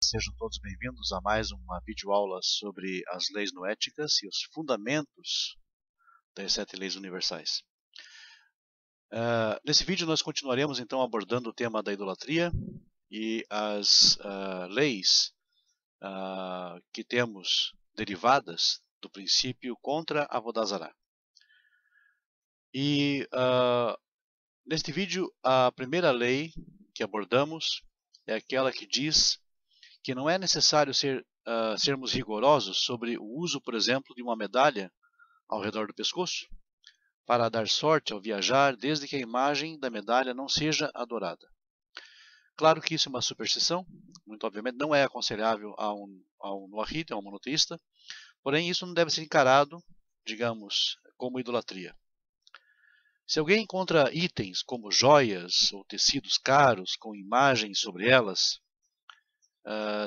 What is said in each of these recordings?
sejam todos bem-vindos a mais uma videoaula sobre as leis noéticas e os fundamentos das 7 leis universais. Nesse vídeo nós continuaremos então abordando o tema da idolatria e as leis que temos derivadas do princípio contra Avodah Zarah. E neste vídeo a primeira lei que abordamos é aquela que diz que não é necessário sermos rigorosos sobre o uso, por exemplo, de uma medalha ao redor do pescoço para dar sorte ao viajar, desde que a imagem da medalha não seja adorada. Claro que isso é uma superstição, muito obviamente não é aconselhável a um noahide, a um monoteísta, porém isso não deve ser encarado, digamos, como idolatria. Se alguém encontra itens como joias ou tecidos caros com imagens sobre elas,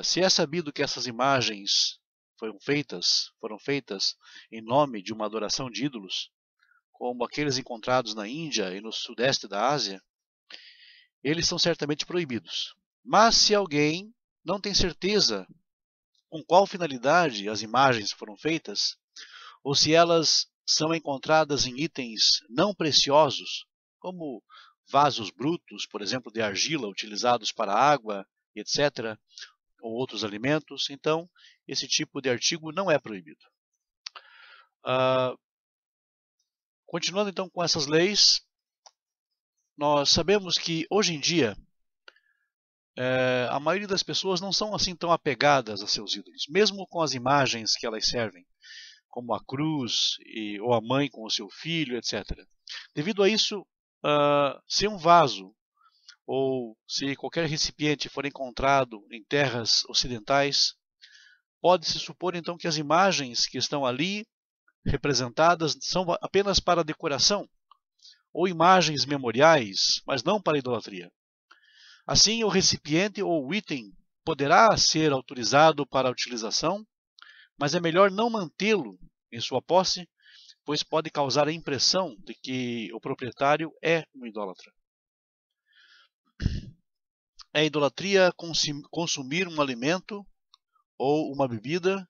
se é sabido que essas imagens foram feitas em nome de uma adoração de ídolos, como aqueles encontrados na Índia e no sudeste da Ásia, eles são certamente proibidos. Mas se alguém não tem certeza com qual finalidade as imagens foram feitas, ou se elas são encontradas em itens não preciosos, como vasos brutos, por exemplo, de argila utilizados para água, etc., ou outros alimentos, então esse tipo de artigo não é proibido. Continuando então com essas leis, nós sabemos que hoje em dia a maioria das pessoas não são assim tão apegadas a seus ídolos, mesmo com as imagens que elas servem, como a cruz ou a mãe com o seu filho, etc. Devido a isso, se um vaso ou se qualquer recipiente for encontrado em terras ocidentais, pode-se supor então que as imagens que estão ali representadas são apenas para decoração, ou imagens memoriais, mas não para idolatria. Assim, o recipiente ou o item poderá ser autorizado para a utilização, mas é melhor não mantê-lo em sua posse, pois pode causar a impressão de que o proprietário é um idólatra. É idolatria consumir um alimento ou uma bebida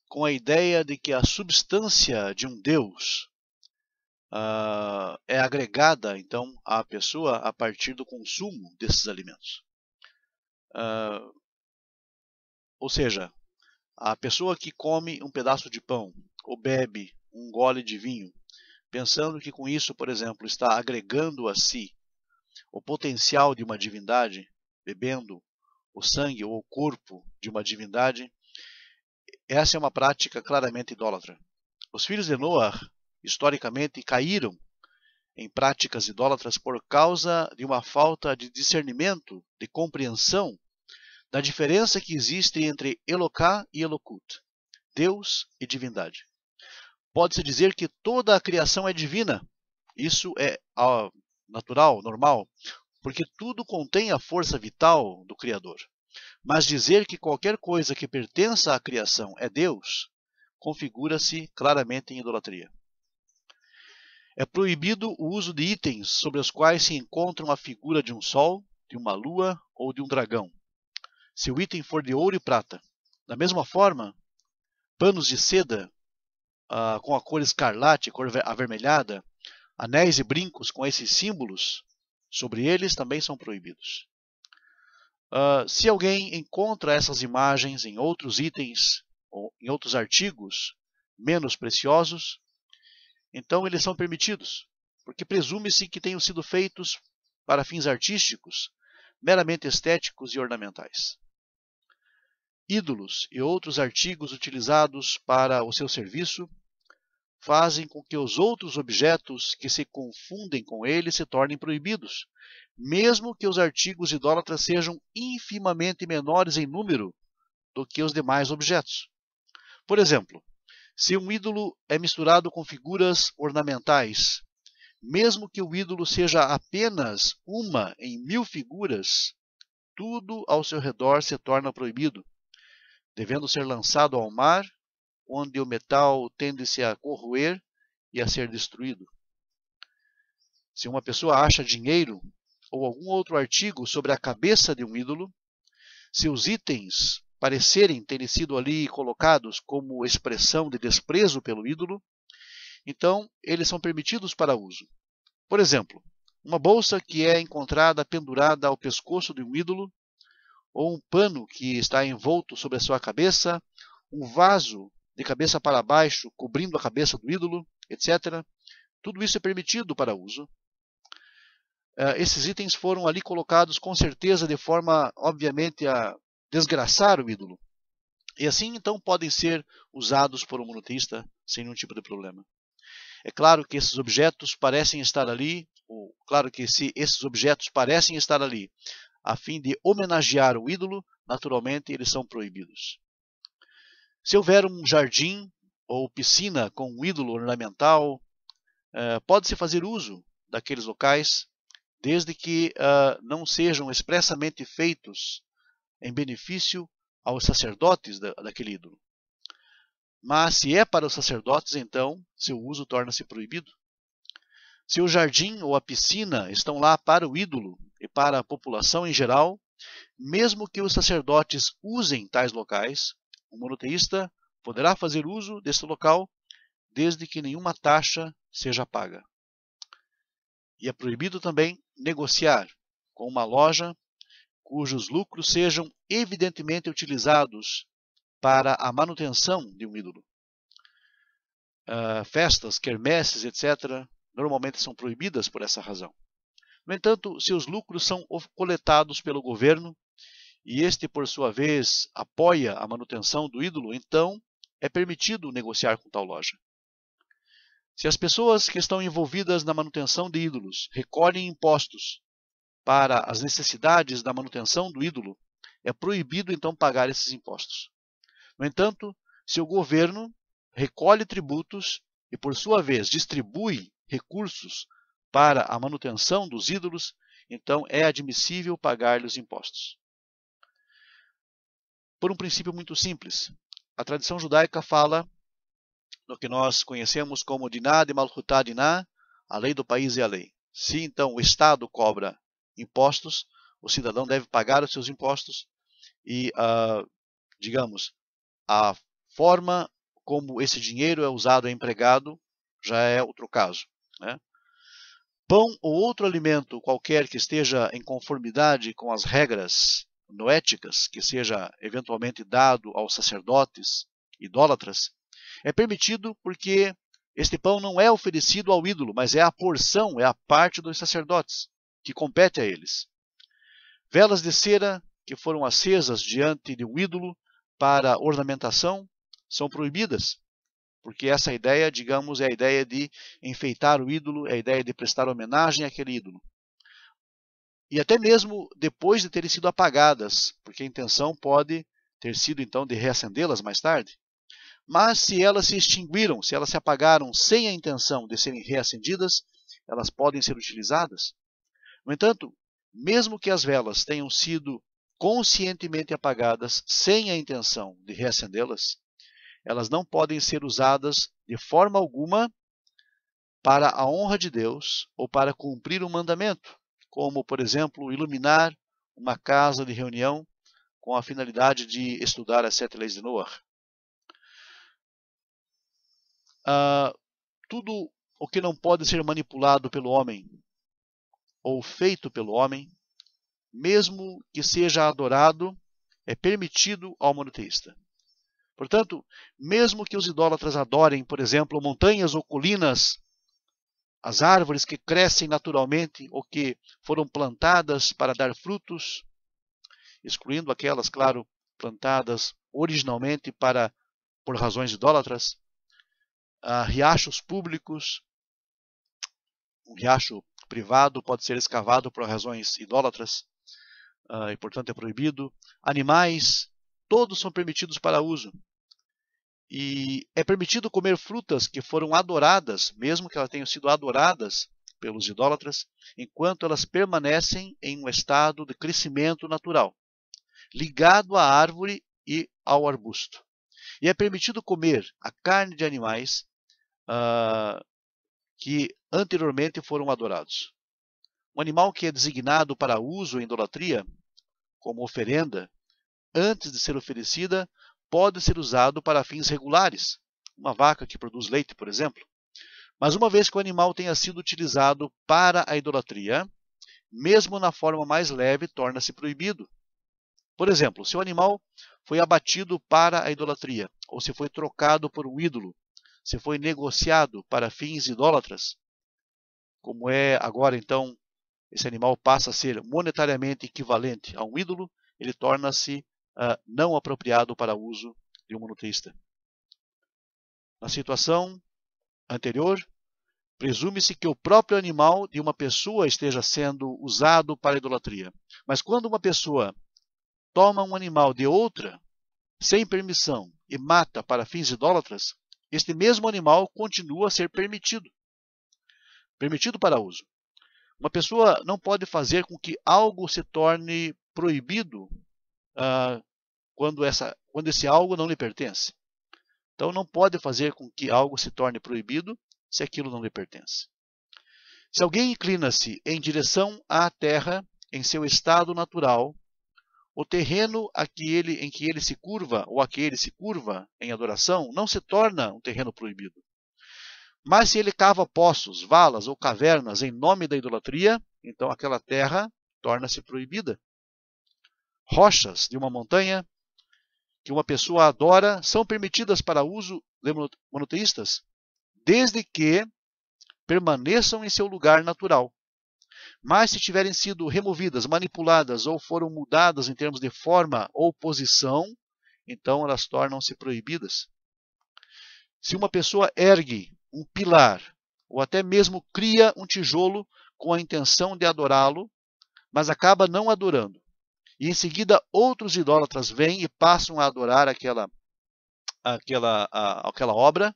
com a ideia de que a substância de um Deus é agregada então à pessoa a partir do consumo desses alimentos. Ou seja, a pessoa que come um pedaço de pão ou bebe um gole de vinho, pensando que com isso, por exemplo, está agregando a si o potencial de uma divindade, bebendo o sangue ou o corpo de uma divindade, essa é uma prática claramente idólatra. Os filhos de Noé, historicamente, caíram em práticas idólatras por causa de uma falta de discernimento, de compreensão da diferença que existe entre Eloká e Elokut, Deus e divindade. Pode-se dizer que toda a criação é divina. Isso é natural, normal, porque tudo contém a força vital do Criador. Mas dizer que qualquer coisa que pertença à criação é Deus, configura-se claramente em idolatria. É proibido o uso de itens sobre os quais se encontram a figura de um sol, de uma lua ou de um dragão, se o item for de ouro e prata. Da mesma forma, panos de seda com a cor escarlate, cor avermelhada, anéis e brincos com esses símbolos sobre eles também são proibidos. Se alguém encontra essas imagens em outros itens ou em outros artigos menos preciosos, então eles são permitidos, porque presume-se que tenham sido feitos para fins artísticos, meramente estéticos e ornamentais. Ídolos e outros artigos utilizados para o seu serviço fazem com que os outros objetos que se confundem com ele se tornem proibidos, mesmo que os artigos idólatras sejam infimamente menores em número do que os demais objetos. Por exemplo, se um ídolo é misturado com figuras ornamentais, mesmo que o ídolo seja apenas uma em 1000 figuras, tudo ao seu redor se torna proibido, devendo ser lançado ao mar, onde o metal tende-se a corroer e a ser destruído. Se uma pessoa acha dinheiro ou algum outro artigo sobre a cabeça de um ídolo, se os itens parecerem terem sido ali colocados como expressão de desprezo pelo ídolo, então eles são permitidos para uso. Por exemplo, uma bolsa que é encontrada pendurada ao pescoço de um ídolo, ou um pano que está envolto sobre a sua cabeça, um vaso de cabeça para baixo cobrindo a cabeça do ídolo, etc. Tudo isso é permitido para uso. Esses itens foram ali colocados com certeza de forma, obviamente, a desgraçar o ídolo. E assim, então, podem ser usados por um monoteísta sem nenhum tipo de problema. É claro que esses objetos parecem estar ali, ou claro que se esses objetos parecem estar ali a fim de homenagear o ídolo, naturalmente eles são proibidos. Se houver um jardim ou piscina com um ídolo ornamental, pode-se fazer uso daqueles locais, desde que não sejam expressamente feitos em benefício aos sacerdotes daquele ídolo. Mas se é para os sacerdotes, então seu uso torna-se proibido. Se o jardim ou a piscina estão lá para o ídolo e para a população em geral, mesmo que os sacerdotes usem tais locais, o monoteísta poderá fazer uso desse local desde que nenhuma taxa seja paga. E é proibido também negociar com uma loja cujos lucros sejam evidentemente utilizados para a manutenção de um ídolo. Festas, quermesses, etc., normalmente são proibidas por essa razão. No entanto, se os lucros são coletados pelo governo e este, por sua vez, apoia a manutenção do ídolo, então é permitido negociar com tal loja. Se as pessoas que estão envolvidas na manutenção de ídolos recolhem impostos para as necessidades da manutenção do ídolo, é proibido então pagar esses impostos. No entanto, se o governo recolhe tributos e, por sua vez, distribui recursos para a manutenção dos ídolos, então é admissível pagar-lhes impostos. Por um princípio muito simples, a tradição judaica fala no que nós conhecemos como Diná de Malchutá Diná, a lei do país e a lei. Se então o Estado cobra impostos, o cidadão deve pagar os seus impostos e, digamos, a forma como esse dinheiro é usado e empregado já é outro caso, né? Pão ou outro alimento qualquer que esteja em conformidade com as regras noéticas, que seja eventualmente dado aos sacerdotes idólatras, é permitido porque este pão não é oferecido ao ídolo, mas é a porção, é a parte dos sacerdotes, que compete a eles. Velas de cera que foram acesas diante de um ídolo para ornamentação são proibidas, porque essa ideia, digamos, é a ideia de enfeitar o ídolo, é a ideia de prestar homenagem àquele ídolo. E até mesmo depois de terem sido apagadas, porque a intenção pode ter sido então de reacendê-las mais tarde. Mas se elas se extinguiram, se elas se apagaram sem a intenção de serem reacendidas, elas podem ser utilizadas. No entanto, mesmo que as velas tenham sido conscientemente apagadas sem a intenção de reacendê-las, elas não podem ser usadas de forma alguma para a honra de Deus ou para cumprir um mandamento, como, por exemplo, iluminar uma casa de reunião com a finalidade de estudar as 7 leis de Noé. Tudo o que não pode ser manipulado pelo homem ou feito pelo homem, mesmo que seja adorado, é permitido ao monoteísta. Portanto, mesmo que os idólatras adorem, por exemplo, montanhas ou colinas, as árvores que crescem naturalmente ou que foram plantadas para dar frutos, excluindo aquelas, claro, plantadas originalmente por razões idólatras, riachos públicos, um riacho privado pode ser escavado por razões idólatras e, portanto, é proibido. Animais, todos são permitidos para uso. E é permitido comer frutas que foram adoradas, mesmo que elas tenham sido adoradas pelos idólatras, enquanto elas permanecem em um estado de crescimento natural, ligado à árvore e ao arbusto. E é permitido comer a carne de animais que anteriormente foram adorados. Um animal que é designado para uso em idolatria, como oferenda, antes de ser oferecida, pode ser usado para fins regulares. Uma vaca que produz leite, por exemplo. Mas uma vez que o animal tenha sido utilizado para a idolatria, mesmo na forma mais leve, torna-se proibido. Por exemplo, se o animal foi abatido para a idolatria, ou se foi trocado por um ídolo, se foi negociado para fins idólatras, como é agora então, esse animal passa a ser monetariamente equivalente a um ídolo, ele torna-se não apropriado para uso de um monoteísta. Na situação anterior, presume-se que o próprio animal de uma pessoa esteja sendo usado para a idolatria. Mas quando uma pessoa toma um animal de outra, sem permissão, e mata para fins idólatras, este mesmo animal continua a ser permitido para uso. Uma pessoa não pode fazer com que algo se torne proibido quando esse algo não lhe pertence. Então não pode fazer com que algo se torne proibido se aquilo não lhe pertence. Se alguém inclina-se em direção à terra em seu estado natural, o terreno em que ele se curva, ou a que ele se curva em adoração, não se torna um terreno proibido. Mas se ele cava poços, valas ou cavernas em nome da idolatria, então aquela terra torna-se proibida. Rochas de uma montanha que uma pessoa adora são permitidas para uso de monoteístas, desde que permaneçam em seu lugar natural. Mas se tiverem sido removidas, manipuladas ou foram mudadas em termos de forma ou posição, então elas tornam-se proibidas. Se uma pessoa ergue um pilar ou até mesmo cria um tijolo com a intenção de adorá-lo, mas acaba não adorando, e em seguida outros idólatras vêm e passam a adorar aquela obra,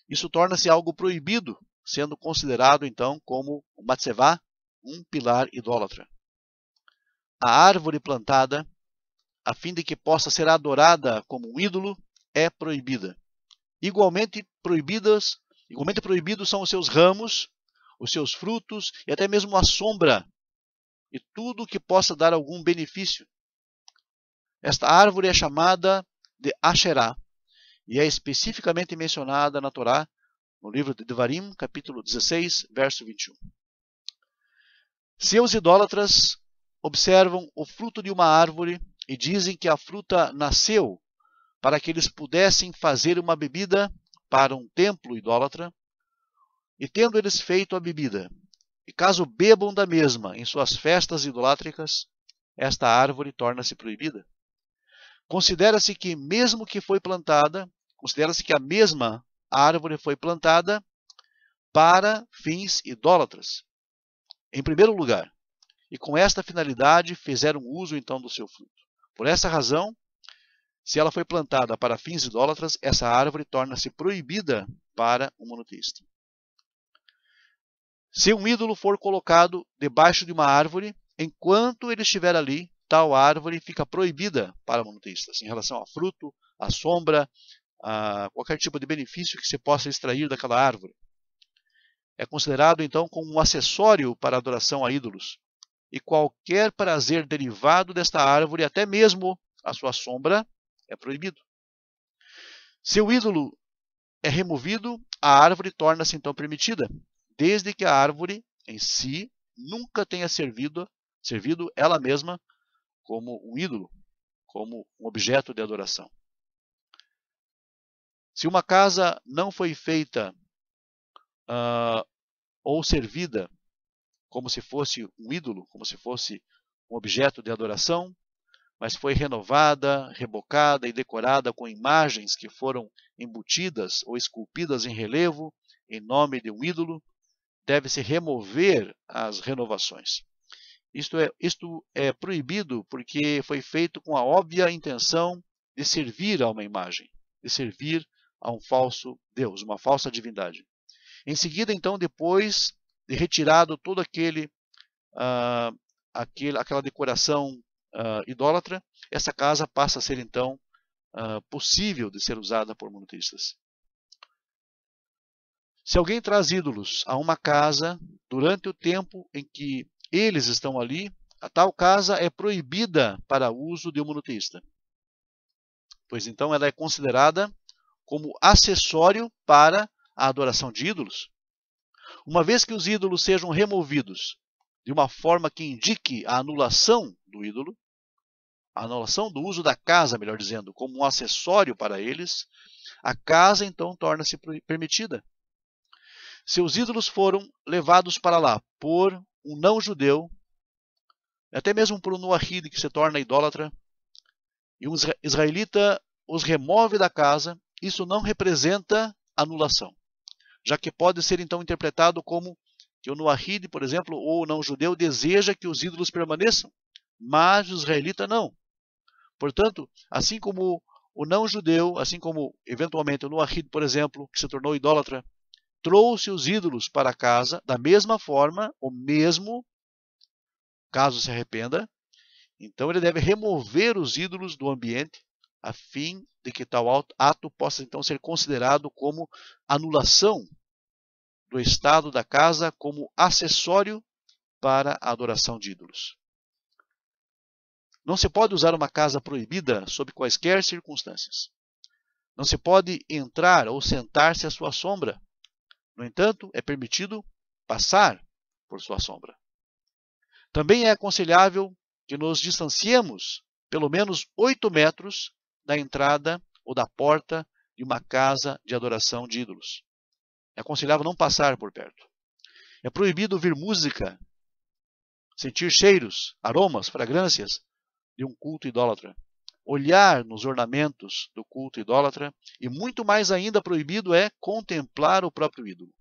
isso torna-se algo proibido, sendo considerado então como o matzevá, um pilar idólatra. A árvore plantada, a fim de que possa ser adorada como um ídolo, é proibida. Igualmente proibidos são os seus ramos, os seus frutos e até mesmo a sombra e tudo que possa dar algum benefício. Esta árvore é chamada de Asherá e é especificamente mencionada na Torá, no livro de Devarim, capítulo 16, verso 21. Se os idólatras observam o fruto de uma árvore e dizem que a fruta nasceu para que eles pudessem fazer uma bebida para um templo idólatra, e tendo eles feito a bebida, e caso bebam da mesma em suas festas idolátricas, esta árvore torna-se proibida. Considera-se que a mesma árvore foi plantada para fins idólatras, em primeiro lugar, e com esta finalidade fizeram uso então do seu fruto. Por essa razão, se ela foi plantada para fins idólatras, essa árvore torna-se proibida para um monoteísta. Se um ídolo for colocado debaixo de uma árvore, enquanto ele estiver ali, tal árvore fica proibida para monoteístas, em relação a fruto, a sombra, a qualquer tipo de benefício que se possa extrair daquela árvore. É considerado então como um acessório para a adoração a ídolos. E qualquer prazer derivado desta árvore, até mesmo a sua sombra, é proibido. Se o ídolo é removido, a árvore torna-se então permitida, desde que a árvore em si nunca tenha servido ela mesma como um ídolo, como um objeto de adoração. Se uma casa não foi feita ou servida como se fosse um ídolo, como se fosse um objeto de adoração, mas foi renovada, rebocada e decorada com imagens que foram embutidas ou esculpidas em relevo em nome de um ídolo, deve-se remover as renovações. Isto é proibido porque foi feito com a óbvia intenção de servir a uma imagem, de servir a um falso Deus, uma falsa divindade. Em seguida, então, depois de retirado todo aquela decoração idólatra, essa casa passa a ser então possível de ser usada por monoteístas. Se alguém traz ídolos a uma casa durante o tempo em que eles estão ali, A tal casa é proibida para uso de um monoteísta, pois então ela é considerada como acessório para a adoração de ídolos. Uma vez que os ídolos sejam removidos de uma forma que indique a anulação do ídolo, a anulação do uso da casa, melhor dizendo, como um acessório para eles, a casa então torna-se permitida. Se os ídolos foram levados para lá por um não-judeu, até mesmo por um noahide que se torna idólatra, e um israelita os remove da casa, isso não representa anulação, já que pode ser então interpretado como que o noahide, por exemplo, ou o não-judeu deseja que os ídolos permaneçam, mas o israelita não. Portanto, assim como o não-judeu, assim como eventualmente o noahide, por exemplo, que se tornou idólatra, trouxe os ídolos para casa, da mesma forma, o mesmo, caso se arrependa, então ele deve remover os ídolos do ambiente, a fim de que tal ato possa então ser considerado como anulação do estado da casa como acessório para a adoração de ídolos. Não se pode usar uma casa proibida sob quaisquer circunstâncias. Não se pode entrar ou sentar-se à sua sombra. No entanto, é permitido passar por sua sombra. Também é aconselhável que nos distanciemos pelo menos 8 metros da entrada ou da porta de uma casa de adoração de ídolos. É aconselhável não passar por perto. É proibido ouvir música, sentir cheiros, aromas, fragrâncias de um culto idólatra, olhar nos ornamentos do culto idólatra e muito mais ainda proibido é contemplar o próprio ídolo.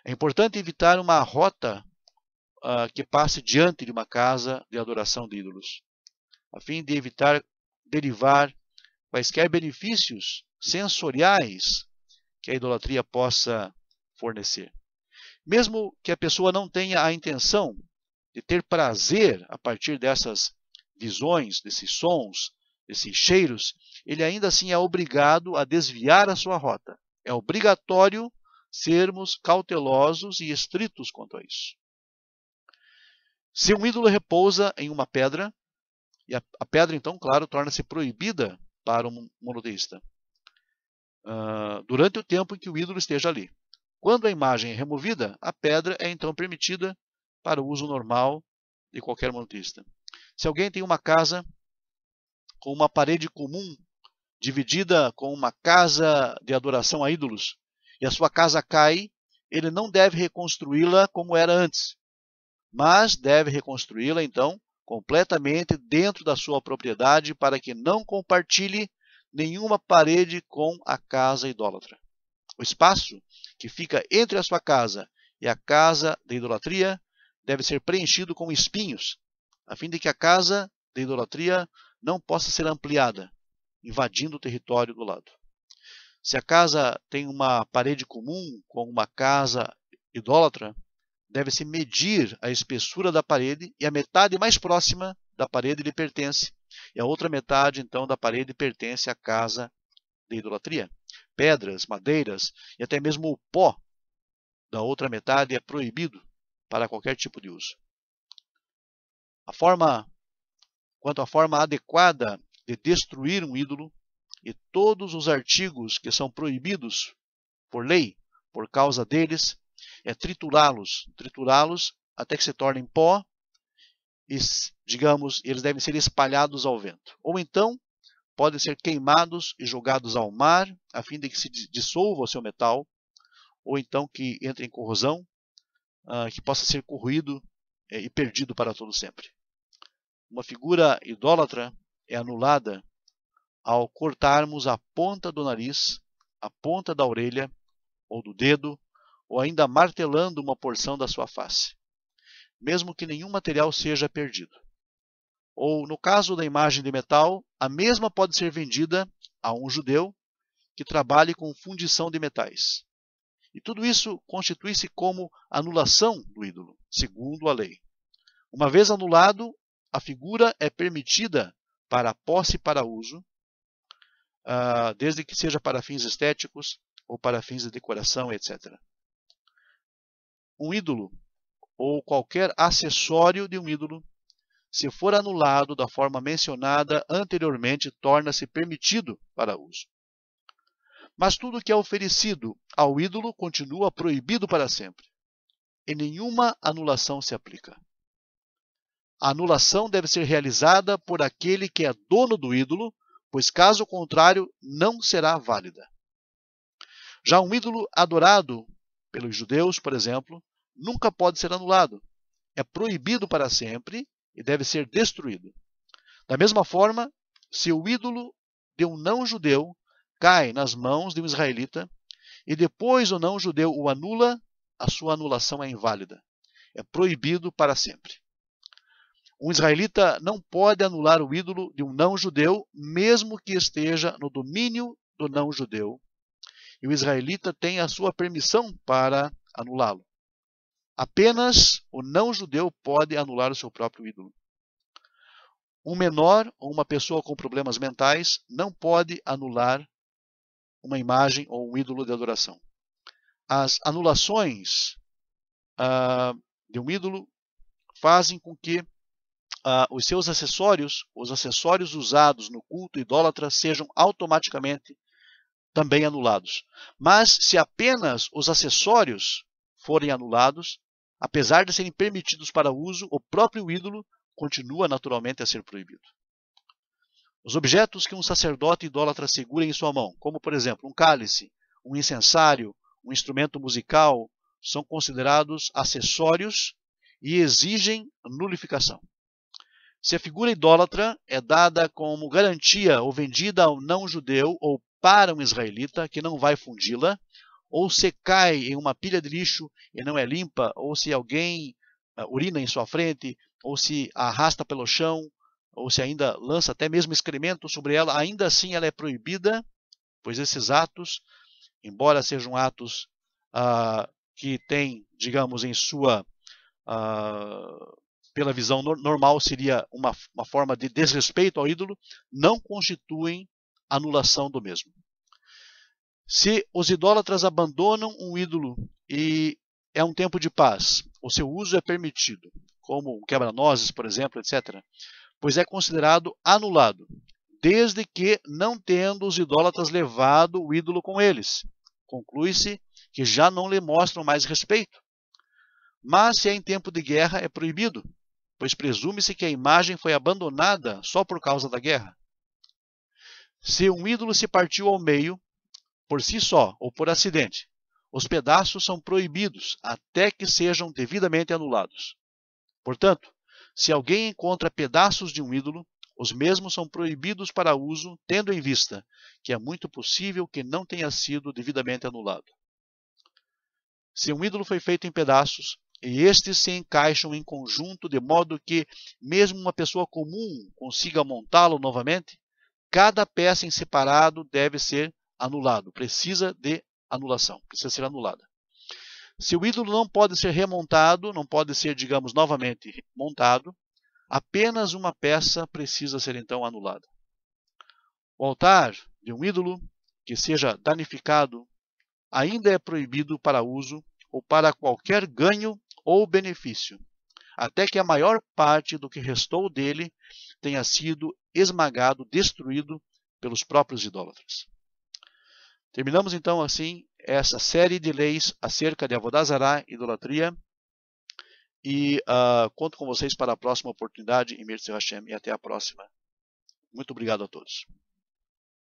É importante evitar uma rota que passe diante de uma casa de adoração de ídolos, a fim de evitar derivar quaisquer benefícios sensoriais que a idolatria possa fornecer. Mesmo que a pessoa não tenha a intenção de ter prazer a partir dessas visões, desses sons, desses cheiros, ele ainda assim é obrigado a desviar a sua rota. É obrigatório sermos cautelosos e estritos quanto a isso. Se um ídolo repousa em uma pedra, e a pedra então, claro, torna-se proibida para um monoteísta, durante o tempo em que o ídolo esteja ali. Quando a imagem é removida, a pedra é então permitida para o uso normal de qualquer monoteísta. Se alguém tem uma casa com uma parede comum, dividida com uma casa de adoração a ídolos, e a sua casa cai, ele não deve reconstruí-la como era antes, mas deve reconstruí-la, então, completamente dentro da sua propriedade, para que não compartilhe nenhuma parede com a casa idólatra. O espaço que fica entre a sua casa e a casa da idolatria deve ser preenchido com espinhos, a fim de que a casa da idolatria não possa ser ampliada, invadindo o território do lado. Se a casa tem uma parede comum com uma casa idólatra, deve-se medir a espessura da parede e a metade mais próxima da parede lhe pertence, e a outra metade, então, da parede pertence à casa de idolatria. Pedras, madeiras e até mesmo o pó da outra metade é proibido para qualquer tipo de uso. Quanto à forma adequada de destruir um ídolo, e todos os artigos que são proibidos por lei, por causa deles, é triturá-los até que se tornem pó e, digamos, eles devem ser espalhados ao vento. Ou então, podem ser queimados e jogados ao mar, a fim de que se dissolva o seu metal, ou então que entre em corrosão, que possa ser corroído e perdido para todo sempre. Uma figura idólatra é anulada ao cortarmos a ponta do nariz, a ponta da orelha ou do dedo, ou ainda martelando uma porção da sua face, mesmo que nenhum material seja perdido. Ou, no caso da imagem de metal, a mesma pode ser vendida a um judeu que trabalhe com fundição de metais. E tudo isso constitui-se como anulação do ídolo, segundo a lei. Uma vez anulado, a figura é permitida para posse e para uso, desde que seja para fins estéticos ou para fins de decoração, etc. Um ídolo ou qualquer acessório de um ídolo se for anulado da forma mencionada anteriormente, torna-se permitido para uso. Mas tudo que é oferecido ao ídolo continua proibido para sempre, e nenhuma anulação se aplica. A anulação deve ser realizada por aquele que é dono do ídolo, pois caso contrário não será válida. Já um ídolo adorado pelos judeus, por exemplo, nunca pode ser anulado. É proibido para sempre e deve ser destruído. Da mesma forma, se o ídolo de um não-judeu cai nas mãos de um israelita e depois o não-judeu o anula, a sua anulação é inválida. É proibido para sempre. Um israelita não pode anular o ídolo de um não-judeu, mesmo que esteja no domínio do não-judeu. E o israelita tem a sua permissão para anulá-lo. Apenas o não-judeu pode anular o seu próprio ídolo. Um menor ou uma pessoa com problemas mentais não pode anular uma imagem ou um ídolo de adoração. As anulações de um ídolo fazem com que os seus acessórios, os acessórios usados no culto idólatra, sejam automaticamente também anulados. Mas se apenas os acessórios forem anulados, apesar de serem permitidos para uso, o próprio ídolo continua naturalmente a ser proibido. Os objetos que um sacerdote idólatra segura em sua mão, como por exemplo um cálice, um incensário, um instrumento musical, são considerados acessórios e exigem nulificação. Se a figura idólatra é dada como garantia ou vendida ao não-judeu ou para um israelita que não vai fundi-la, ou se cai em uma pilha de lixo e não é limpa, ou se alguém urina em sua frente, ou se a arrasta pelo chão, ou se ainda lança até mesmo excremento sobre ela, ainda assim ela é proibida, pois esses atos, embora sejam atos que têm, digamos, em sua... pela visão normal, seria uma forma de desrespeito ao ídolo, não constituem anulação do mesmo. Se os idólatras abandonam um ídolo e é um tempo de paz, o seu uso é permitido, como um quebra-nozes, por exemplo, etc., pois é considerado anulado, desde que não tendo os idólatras levado o ídolo com eles. Conclui-se que já não lhe mostram mais respeito. Mas se é em tempo de guerra, é proibido, pois presume-se que a imagem foi abandonada só por causa da guerra. Se um ídolo se partiu ao meio, por si só ou por acidente, os pedaços são proibidos até que sejam devidamente anulados. Portanto, se alguém encontra pedaços de um ídolo, os mesmos são proibidos para uso, tendo em vista que é muito possível que não tenha sido devidamente anulado. Se um ídolo foi feito em pedaços, e estes se encaixam em conjunto de modo que mesmo uma pessoa comum consiga montá-lo novamente, cada peça em separado deve ser anulado, precisa de anulação, precisa ser anulada. Se o ídolo não pode ser remontado, não pode ser, digamos, novamente montado, apenas uma peça precisa ser então anulada. O altar de um ídolo que seja danificado ainda é proibido para uso ou para qualquer ganho ou benefício, até que a maior parte do que restou dele tenha sido esmagado, destruído pelos próprios idólatras. Terminamos então assim essa série de leis acerca de Avodah Zará, idolatria, e conto com vocês para a próxima oportunidade, em Mirtz Hashem, e até a próxima. Muito obrigado a todos.